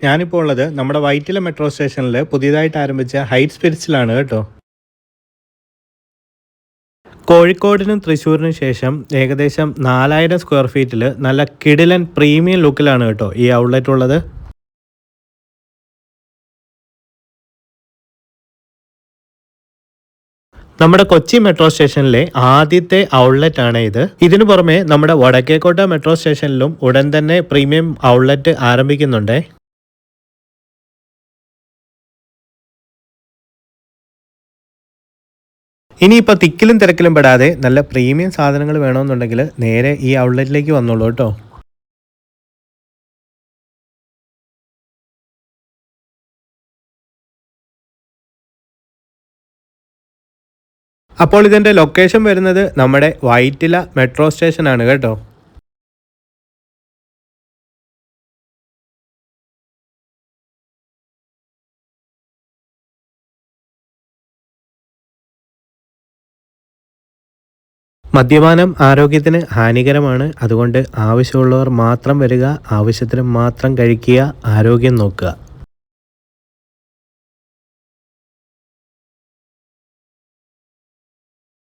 ഞാനിപ്പോൾ ഉള്ളത് നമ്മുടെ വൈറ്റില മെട്രോ സ്റ്റേഷനിൽ പുതിയതായിട്ട് ആരംഭിച്ച ഹൈറ്റ് സ്പിരിറ്റ്സിലാണ് കേട്ടോ. കോഴിക്കോടിനും തൃശ്ശൂരിനും ശേഷം ഏകദേശം 4000 സ്ക്വയർ ഫീറ്റിൽ നല്ല കിടിലൻ പ്രീമിയം ലുക്കിലാണ് കേട്ടോ ഈ ഔട്ട്ലെറ്റ് ഉള്ളത്. നമ്മുടെ കൊച്ചി മെട്രോ സ്റ്റേഷനിലെ ആദ്യത്തെ ഔട്ട്ലെറ്റ് ആണ് ഇത്. ഇതിനു പുറമെ നമ്മുടെ വടക്കേക്കോട്ട മെട്രോ സ്റ്റേഷനിലും ഉടൻ തന്നെ പ്രീമിയം ഔട്ട്ലെറ്റ് ആരംഭിക്കുന്നുണ്ട്. ഇനിയിപ്പോൾ തിക്കിലും തിരക്കിലും പെടാതെ നല്ല പ്രീമിയം സാധനങ്ങൾ വേണമെന്നുണ്ടെങ്കിൽ നേരെ ഈ ഔട്ട്ലെറ്റിലേക്ക് വന്നോളൂ കേട്ടോ. അപ്പോൾ ഇതിൻ്റെ ലൊക്കേഷൻ വരുന്നത് നമ്മുടെ വൈറ്റില മെട്രോ സ്റ്റേഷനാണ് കേട്ടോ. മദ്യപാനം ആരോഗ്യത്തിന് ഹാനികരമാണ്. അതുകൊണ്ട് ആവശ്യമുള്ളവർ മാത്രം വരിക, ആവശ്യത്തിന് മാത്രം കഴിക്കുക, ആരോഗ്യം നോക്കുക.